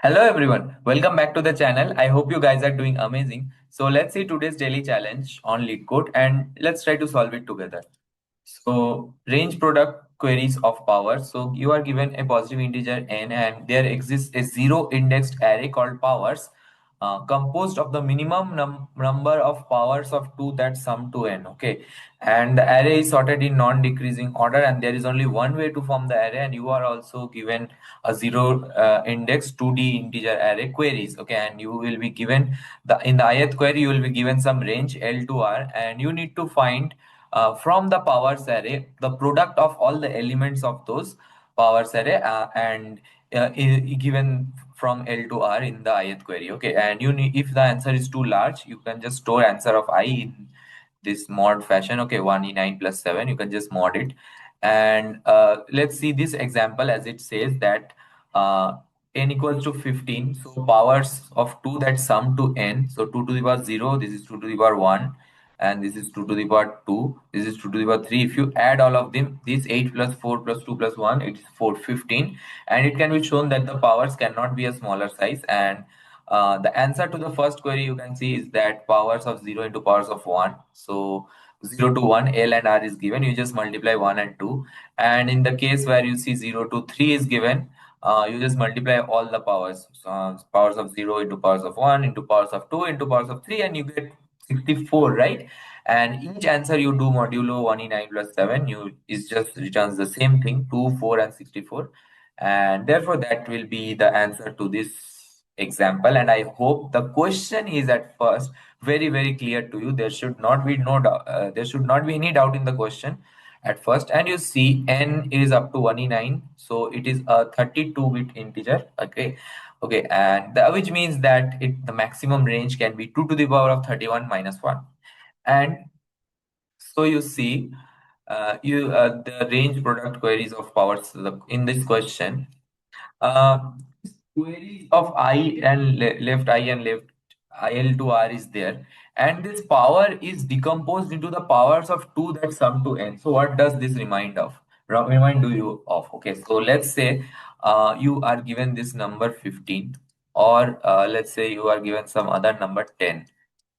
Hello everyone, welcome back to the channel. I hope you guys are doing amazing. So let's see today's daily challenge on Leetcode and let's try to solve it together. So range product queries of power. So you are given a positive integer n and there exists a zero indexed array called powers composed of the minimum number of powers of 2 that sum to n. Okay, and the array is sorted in non-decreasing order and there is only one way to form the array, and you are also given a zero index 2D integer array queries. Okay, and you will be given the in the ith query you will be given some range L to R, and you need to find from the powers array the product of all the elements of those powers array given from L to R in the ith query. Okay, and you need, if the answer is too large, you can just store answer of I in this mod fashion. Okay, 1e9 plus 7, you can just mod it. And let's see this example as it says that uh, n equals to 15, so powers of 2 that sum to n, so 2 to the power 0, this is 2 to the power 1, and this is 2 to the power 2, this is 2 to the power 3. If you add all of them, this 8 plus 4 plus 2 plus 1, it is 415, and it can be shown that the powers cannot be a smaller size. And the answer to the first query you can see is that powers of 0 into powers of 1. So 0 to 1, L and R is given. You just multiply 1 and 2. And in the case where you see 0 to 3 is given, you just multiply all the powers. So, powers of 0 into powers of 1 into powers of 2 into powers of 3, and you get 64, right? And each answer you do modulo 1e9 plus 7, you is just returns the same thing, 2, 4, and 64. And therefore, that will be the answer to this example. And I hope the question is at first very clear to you. There should not be no doubt. There should not be any doubt in the question at first. And you see n is up to 1e9, so it is a 32-bit integer. Okay, and which means that the maximum range can be 2 to the power of 31 minus 1. And so you see the range product queries of powers in this question. uh, Queries of I and left I and left IL to R is there, and this power is decomposed into the powers of 2 that sum to n. So what does this remind you of? Okay, so let's say you are given this number 15, or let's say you are given some other number 10.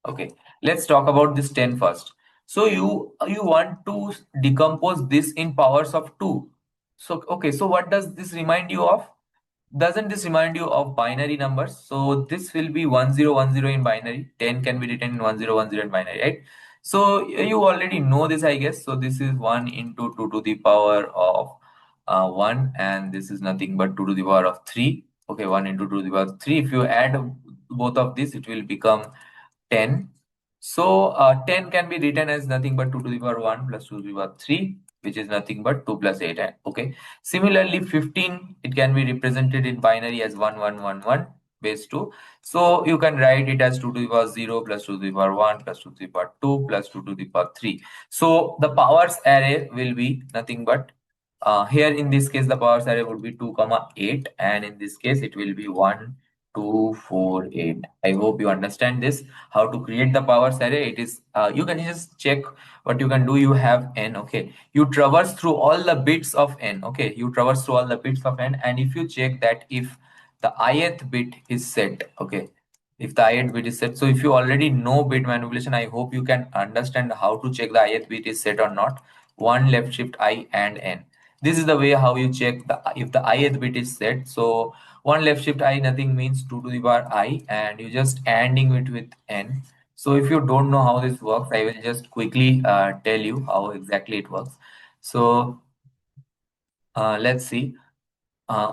Okay, let's talk about this 10 first. So you want to decompose this in powers of 2. So okay, so what does this remind you of? Doesn't this remind you of binary numbers? So this will be 1010 in binary. 10 can be written in 1010 in binary, right? So you already know this, I guess. So this is 1 into 2 to the power of 1, and this is nothing but 2 to the power of 3. Okay, 1 into 2 to the power of 3. If you add both of this, it will become 10. So 10 can be written as nothing but 2 to the power 1 plus 2 to the power 3, which is nothing but 2 plus 8. Okay. Similarly, 15, it can be represented in binary as 1111 base 2. So you can write it as 2 to the power 0 plus 2 to the power 1 plus 2 to the power 2 plus 2 to the power 3. So the powers array will be nothing but here in this case the powers array would be 2 comma 8, and in this case it will be 1 2 4 8. I hope you understand this, how to create the powers array. It is you can just check what you can do. You have n. Okay, you traverse through all the bits of n. Okay, you traverse through all the bits of n, and if you check that if the ith bit is set. Okay, if the ith bit is set, so if you already know bit manipulation, I hope you can understand how to check the ith bit is set or not. One left shift I and n. This is the way how you check the if the ith bit is set. So one left shift I nothing means 2 to the power I, and you just ending it with n. So if you don't know how this works, I will just quickly tell you how exactly it works. So let's see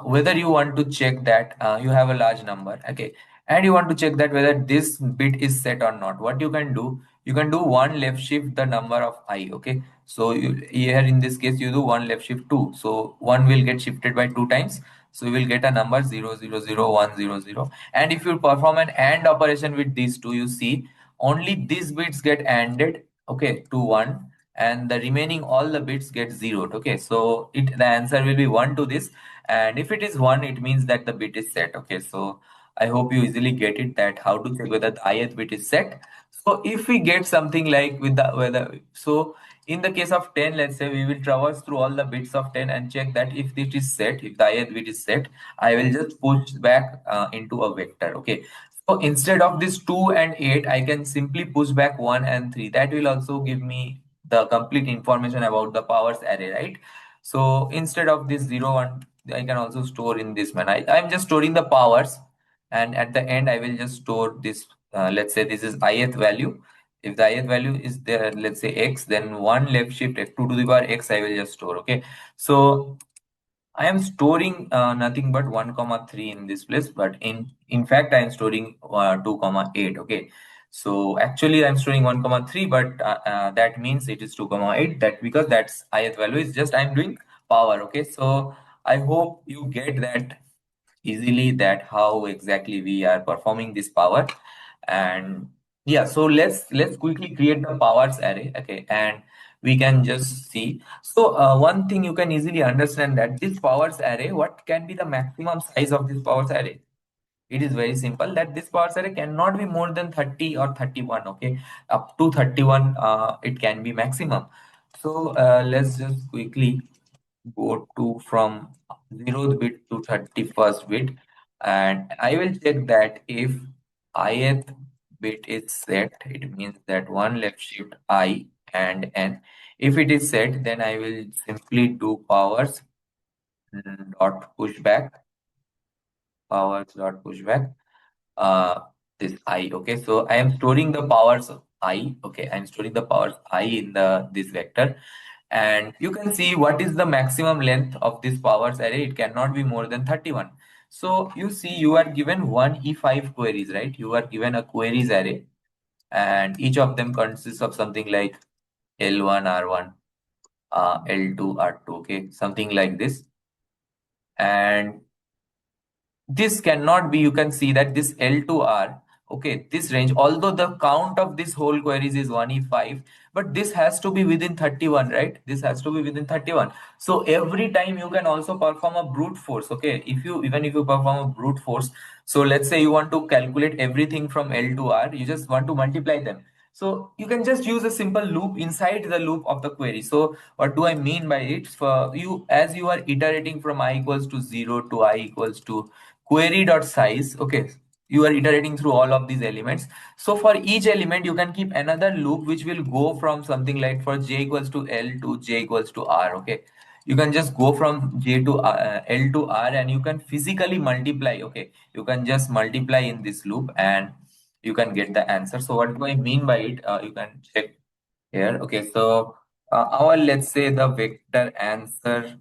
whether you want to check that you have a large number. Okay, and you want to check that whether this bit is set or not. What you can do one left shift the number of I. Okay, so here in this case you do one left shift 2, so one will get shifted by 2 times, so you will get a number 0 0 0 1 0 0. And if you perform an AND operation with these two, you see only these bits get ANDed, okay, to 1, and the remaining all the bits get zeroed. Okay, so the answer will be 1 to this, and if it is 1, it means that the bit is set. Okay, so I hope you easily get it that how to check whether the ith bit is set. So if we get something like with the whether, so in the case of 10, let's say we will traverse through all the bits of 10 and check that if it is set, if the ith bit is set, I will just push back into a vector. Okay. So instead of this 2 and 8, I can simply push back 1 and 3. That will also give me the complete information about the powers array, right? So instead of this 0, 1, I can also store in this manner. I'm just storing the powers, and at the end, I will just store this. Let's say this is ith value. If the ith value is there, let's say x, then 1 left shift f2 to the power x, I will just store. Okay. So I am storing nothing but 1 comma 3 in this place, but in fact I am storing 2 comma 8. Okay. So actually I'm storing 1 comma 3, but that means it is 2 comma 8. That because that's ith value is just I'm doing power. Okay. So I hope you get that easily, that how exactly we are performing this power. And yeah, so let's quickly create the powers array. Okay. And we can just see. So one thing you can easily understand, that this powers array, what can be the maximum size of this powers array? It is very simple, that this powers array cannot be more than 30 or 31. Okay. Up to 31 it can be maximum. So let's just quickly go to from 0th bit to 31st bit, and I will check that if ith bit is set, it means that 1 left shift I and n. If it is set, then I will simply do powers dot pushback, powers dot pushback uh this I. Okay. So I am storing the powers of I. Okay, I'm storing the powers I in the this vector, and you can see what is the maximum length of this powers array. It cannot be more than 31. So you see, you are given one E5 queries, right? You are given a queries array, and each of them consists of something like L1 R1, L2 R2. Okay, something like this. And this cannot be, you can see that this L to R, okay, this range, although the count of this whole queries is 1E5, but this has to be within 31, right? This has to be within 31. So every time you can also perform a brute force. Okay, if you, even if you perform a brute force, so let's say you want to calculate everything from L to R, you just want to multiply them. So you can just use a simple loop inside the loop of the query. So what do I mean by it? For you, as you are iterating from I equals to 0 to I equals to query dot size. Okay, you are iterating through all of these elements. So for each element you can keep another loop which will go from something like, for j equals to L to j equals to R. Okay, you can just go from j to L to R, and you can physically multiply. Okay, you can just multiply in this loop and you can get the answer. So what do I mean by it? You can check here. Okay, so our, let's say the vector answer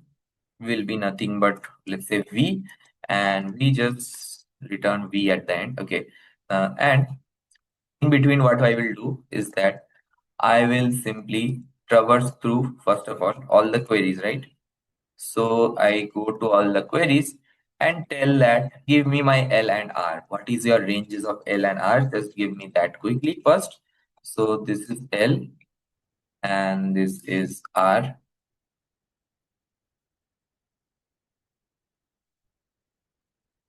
will be nothing but, let's say v, and we just return v at the end. Okay. And in between, what I will do is that I will simply traverse through, first of all the queries, right? So I go to all the queries and tell that give me my L and R. What is your ranges of L and R? Just give me that quickly first. So this is L and this is R.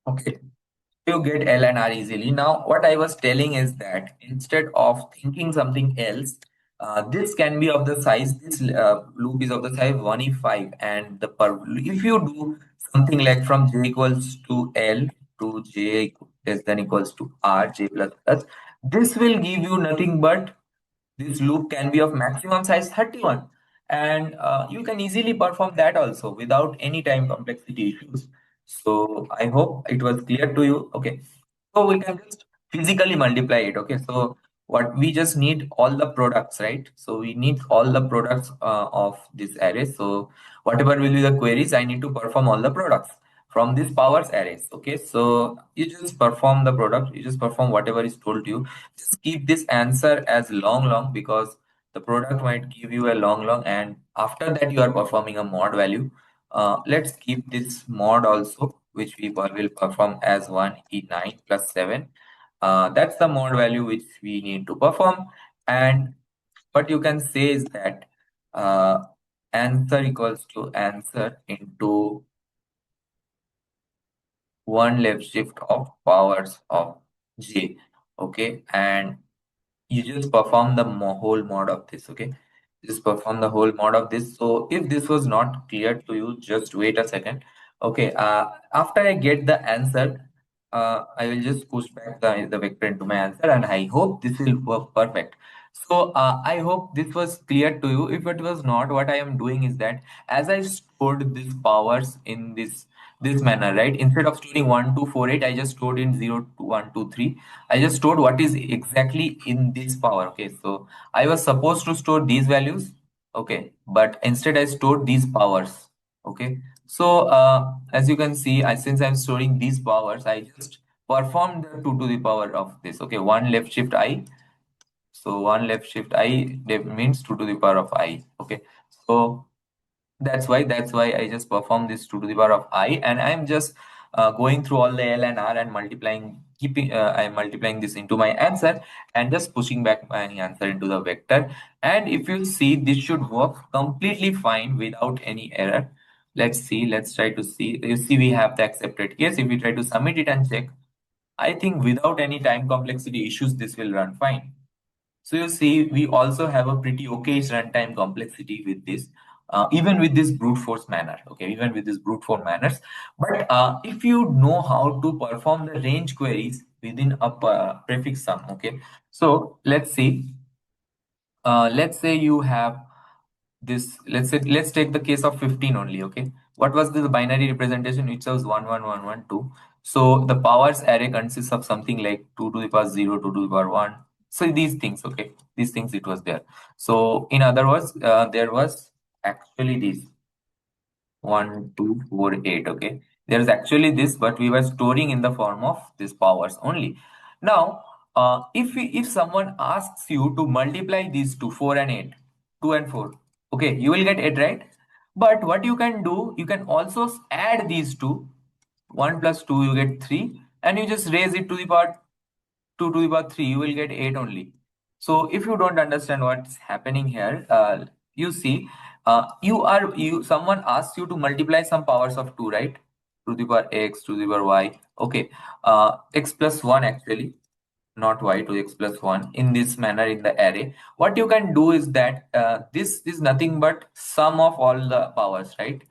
Okay. You get L and R easily. Now, what I was telling is that instead of thinking something else, this can be of the size, this loop is of the size 1E5, and the if you do something like from j equals to L to j less than equals to R, j plus plus, this will give you nothing but, this loop can be of maximum size 31, and you can easily perform that also without any time complexity issues. So I hope it was clear to you. Okay. So we can just physically multiply it. Okay. So what we just need all the products, right? So we need all the products of this array. So whatever will be the queries, I need to perform all the products from this powers arrays. Okay. So you just perform the product, you just perform whatever is told to you. Just keep this answer as long, because the product might give you a long, and after that you are performing a mod value. Let's keep this mod also, which we will perform as 1E9 plus 7. That's the mod value which we need to perform. And what you can say is that uh, answer equals to answer into 1 left shift of powers of j. Okay, and you just perform the whole mod of this. Okay, just perform the whole mod of this. So if this was not clear to you, just wait a second. Okay, after I get the answer, I will just push back the vector into my answer, and I hope this will work perfect. So I hope this was clear to you. If it was not, what I am doing is that as I stored these powers in this manner, right? Instead of storing 1 2 4 8, I just stored in 0 2 1 2 3. I just stored what is exactly in this power. Okay, so I was supposed to store these values, okay, but instead I stored these powers, okay. So as you can see, since I'm storing these powers, I just performed the 2 to the power of this, okay. One left shift I, so one left shift I means 2 to the power of I, okay. So that's why I just perform this 2 to the power of I, and I'm just going through all the L and R and multiplying, keeping I'm multiplying this into my answer and just pushing back my answer into the vector. And if you see, this should work completely fine without any error. Let's see, let's try to see. You see, we have the accepted case. If we try to submit it and check, I think without any time complexity issues, this will run fine. So you see, we also have a pretty okay runtime complexity with this, even with this brute force manner. Okay, even with this brute force manners. But if you know how to perform the range queries within a prefix sum, okay. So let's see. Let's say you have this. Let's take the case of 15 only. Okay, what was the binary representation? It shows 1 1 1 1 2. So the powers array consists of something like 2 to the power 0, 2 to the power 1. So these things, okay, these things it was there. So in other words, there was actually this 1 2 4 8. Okay, there is actually this, but we were storing in the form of these powers only. Now if someone asks you to multiply these two, 4 and 8, 2 and 4, okay, you will get 8, right? But what you can do, you can also add these two. 1 plus 2, you get 3, and you just raise it to the power 2 to the power 3, you will get 8 only. So if you don't understand what's happening here, you see, someone asks you to multiply some powers of 2, right? To the power x, to the power y. Okay, x plus 1 actually, not y, to x plus 1 in this manner in the array. What you can do is that this is nothing but sum of all the powers, right?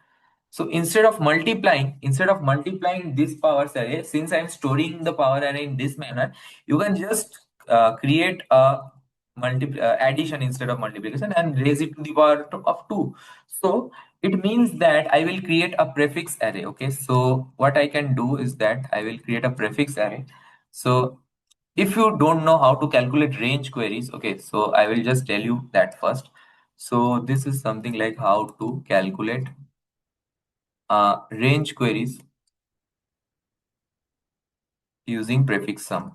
So instead of multiplying this powers array, since I'm storing the power array in this manner, you can just create a addition instead of multiplication and raise it to the power of 2. So it means that I will create a prefix array. Okay, so what I can do is that I will create a prefix array. So if you don't know how to calculate range queries, okay, so I will just tell you that first. So this is something like how to calculate range queries using prefix sum,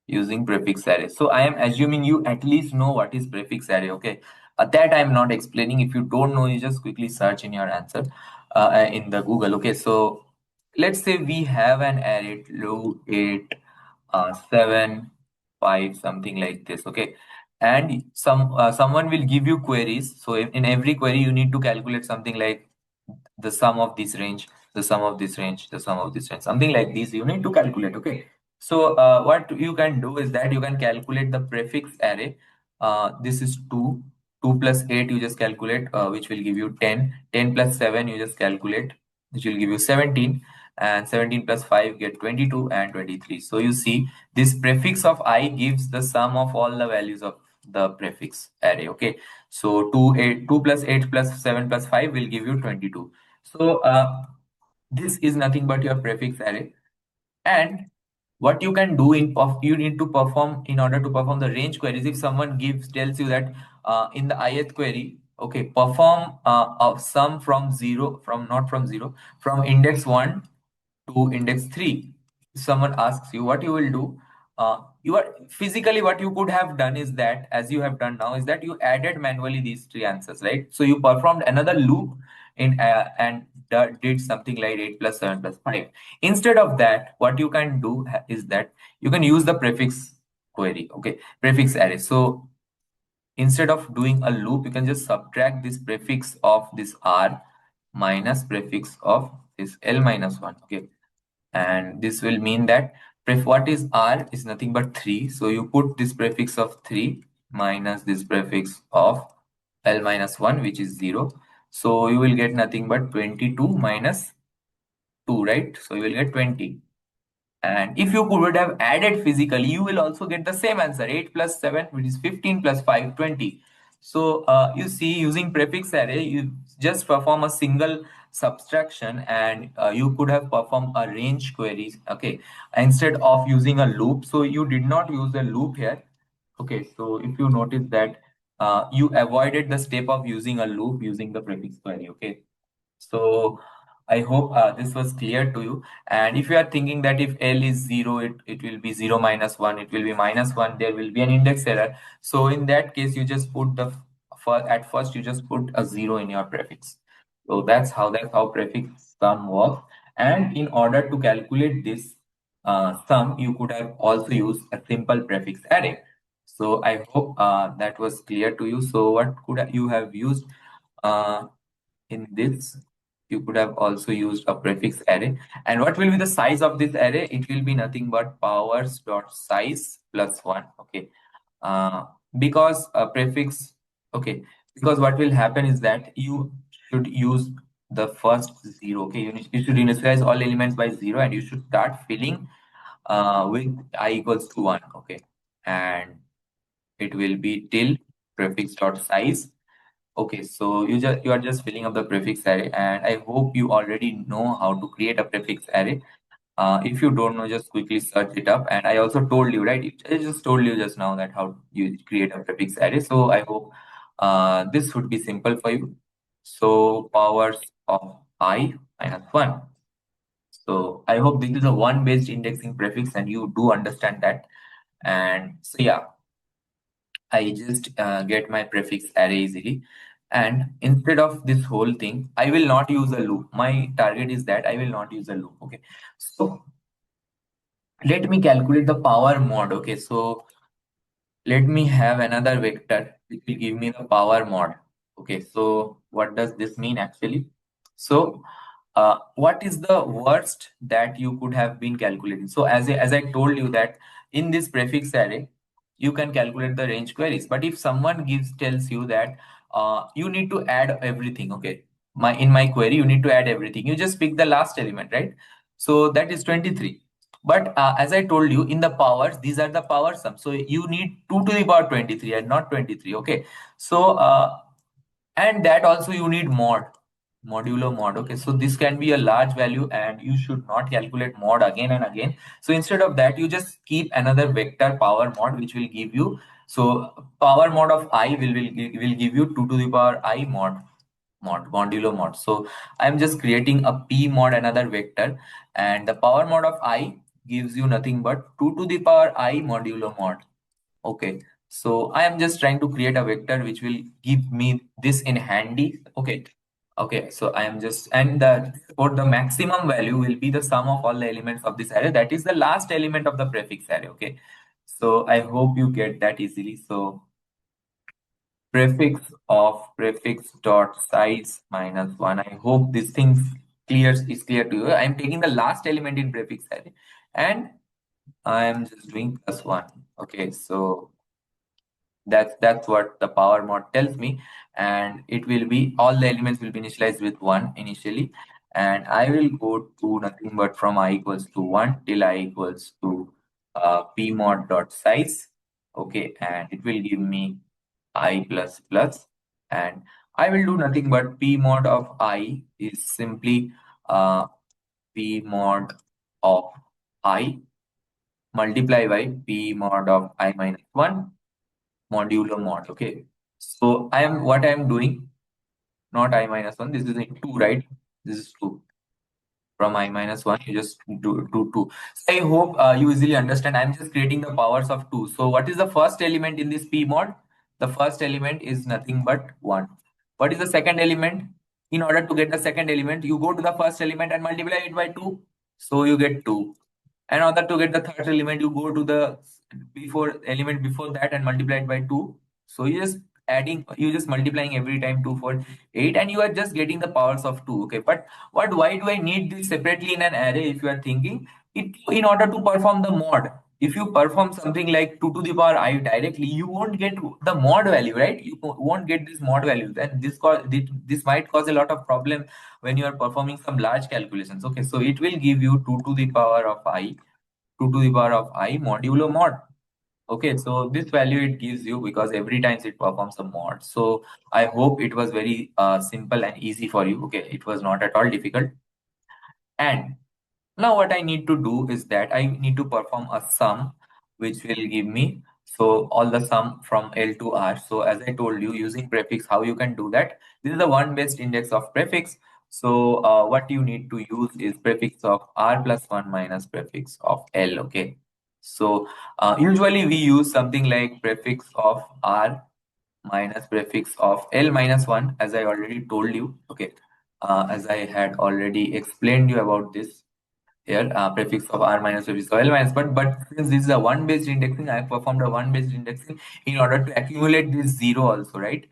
using prefix array. So I am assuming you at least know what is prefix array. Okay, that I am not explaining. If you don't know, you just quickly search in your answer in the Google. Okay, so let's say we have an array low 8 7 5 something like this. Okay, and someone will give you queries. So in every query you need to calculate something like the sum of this range, the sum of this range, the sum of this range, something like this you need to calculate. Okay, so what you can do is that you can calculate the prefix array. This is 2, 2 plus 8 you just calculate, which will give you 10. 10 plus 7 you just calculate, which will give you 17, and 17 plus 5 get 22 and 23. So you see, this prefix of I gives the sum of all the values of the prefix array. Okay, so 2 plus 8 plus 7 plus 5 will give you 22. So this is nothing but your prefix array. And what you can do you need to perform in order to perform the range queries. If someone tells you that in the ith query, okay, perform a sum from zero, from not from zero, from index 1 to index 3. If someone asks you, what you will do, you are physically, what you could have done is that, as you have done now, is that you added manually these three answers, right? So you performed another loop in and did something like 8 plus 7 plus 5. Instead of that, what you can do is that you can use the prefix query, okay, prefix array. So instead of doing a loop, you can just subtract this prefix of this r minus prefix of this l minus 1. Okay, and this will mean that what is r is nothing but 3. So you put this prefix of 3 minus this prefix of L minus 1, which is 0. So you will get nothing but 22 minus 2, right? So you will get 20. And if you would have added physically, you will also get the same answer, 8 plus 7, which is 15 plus 5, 20. So you see, using prefix array, you just perform a single subtraction, and you could have performed a range queries, okay, instead of using a loop. So you did not use a loop here. Okay, so if you notice that you avoided the step of using a loop using the prefix query, okay. So I hope this was clear to you. And if you are thinking that if L is 0, it will be 0 minus 1, it will be minus 1, there will be an index error. So in that case, you just put at first, you just put a 0 in your prefix. So that's how prefix sum works. And in order to calculate this sum, you could have also used a simple prefix array. So I hope that was clear to you. So what could you have used? Uh, in this, you could have also used a prefix array. And what will be the size of this array? It will be nothing but powers dot size plus 1. Okay. uh, because a prefix, okay, because what will happen is that you should use the first 0. Okay, you should initialize all elements by 0, and you should start filling with I equals to 1. Okay, and it will be till prefix dot size. Okay, so you are just filling up the prefix array, and I hope you already know how to create a prefix array. If you don't know, just quickly search it up. And I also told you, right? I just told you just now that how you create a prefix array. So I hope this would be simple for you. So powers of I minus 1. So I hope this is a one based indexing prefix, and you do understand that. And so yeah, I just get my prefix array easily. And instead of this whole thing, I will not use a loop. My target is that I will not use a loop. Okay. So let me calculate the power mod. Okay. So let me have another vector which will give me the power mod. Okay. So what does this mean actually? So what is the worst that you could have been calculating? So as I told you that in this prefix array, you can calculate the range queries. But if someone tells you that you need to add everything, okay, in my query you need to add everything. You just pick the last element, right? So that is 23. But as I told you, in the powers, these are the power sum. So you need 2 to the power 23 and not 23. Okay. So and that also you need modulo mod. Okay, so this can be a large value, and you should not calculate mod again and again. So instead of that, you just keep another vector power mod, which will give you, so power mod of I will give you 2 to the power I modulo mod. So I'm just creating a p mod, another vector, and the power mod of I gives you nothing but 2 to the power I modulo mod. Okay, so I am just trying to create a vector which will give me this in handy. Okay, okay, so I am just, and for the maximum value will be the sum of all the elements of this array. That is the last element of the prefix array. Okay, so I hope you get that easily. So prefix of prefix dot size minus 1. I hope this thing is clear to you. I am taking the last element in prefix array, and I am just doing plus 1. Okay, so that's what the power mod tells me. And it will be, all the elements will be initialized with 1 initially, and I will go to nothing but from I equals to 1 till I equals to p mod dot size. Okay, and it will give me I plus plus, and I will do nothing but p mod of I is simply p mod of I multiply by p mod of I minus 1 modulo mod. Okay, so what I am doing, not I minus 1, this is a 2, right? This is 2. From I minus 1, you just do 2. So I hope you easily understand. I'm just creating the powers of 2. So what is the first element in this p mod? The first element is nothing but 1. What is the second element? In order to get the second element, you go to the first element and multiply it by 2. So you get 2. And in order to get the third element, you go to the element before that and multiply it by 2. So you just multiplying every time 2 for 8, and you are just getting the powers of 2. Okay, but why do I need this separately in an array? If you are thinking it, in order to perform the mod, if you perform something like 2 to the power I directly, you won't get the mod value, right? You won't get this mod value. Then this might cause a lot of problem when you are performing some large calculations. Okay, so it will give you 2 to the power of I, 2 to the power of I modulo mod. Okay, so this value it gives you because every time it performs a mod. So I hope it was very simple and easy for you. Okay, it was not at all difficult. And now what I need to do is that I need to perform a sum which will give me so all the sum from L to R. So as I told you, using prefix, how you can do that? This is the one best index of prefix. So what you need to use is prefix of R plus 1 minus prefix of L. Okay. So usually we use something like prefix of R minus prefix of L minus 1, as I already told you. Okay. As I had already explained you about this here, prefix of R minus prefix of L minus, but since this is a one based indexing, I have performed a one based indexing in order to accumulate this zero also, right?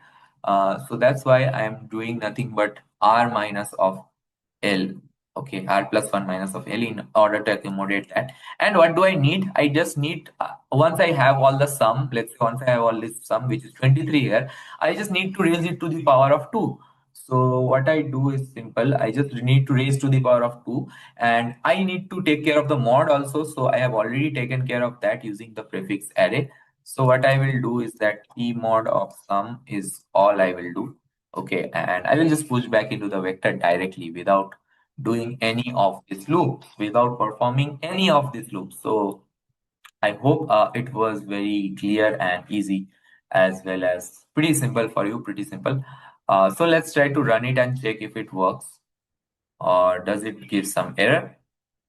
So that's why I am doing nothing but R minus of L. Okay, R plus 1 minus of L in order to accommodate that. And what do I need? I just need, once I have all the sum, let's say once I have all this sum, which is 23 here, I just need to raise it to the power of 2. So what I do is simple. I just need to raise to the power of 2, and I need to take care of the mod also. So I have already taken care of that using the prefix array. So what I will do is that p mod of sum is all I will do. Okay, and I will just push back into the vector directly without doing any of these loops, without performing any of these loops. So I hope it was very clear and easy, as well as pretty simple for you, pretty simple. So let's try to run it and check if it works, or does it give some error.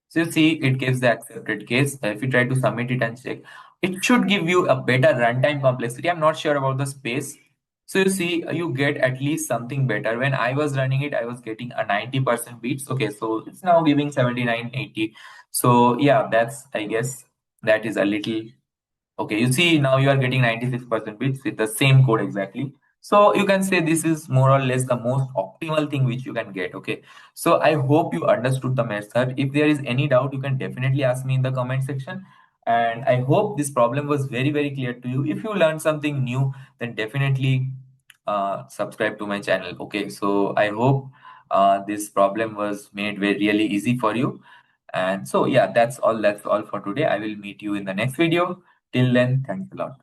So you see, it gives the accepted case. If you try to submit it and check, it should give you a better runtime complexity. I'm not sure about the space. So you see, you get at least something better. When I was running it, I was getting a 90% beats. Okay, so it's now giving 79, 80. So yeah, that's, I guess, that is a little. Okay, you see now you are getting 96% bits with the same code exactly. So you can say this is more or less the most optimal thing which you can get. Okay, so I hope you understood the method. If there is any doubt, you can definitely ask me in the comment section. And I hope this problem was very, very clear to you. If you learned something new, then definitely subscribe to my channel. Okay, so I hope this problem was made very really easy for you. And so yeah, that's all for today. I will meet you in the next video. Till then, thanks a lot.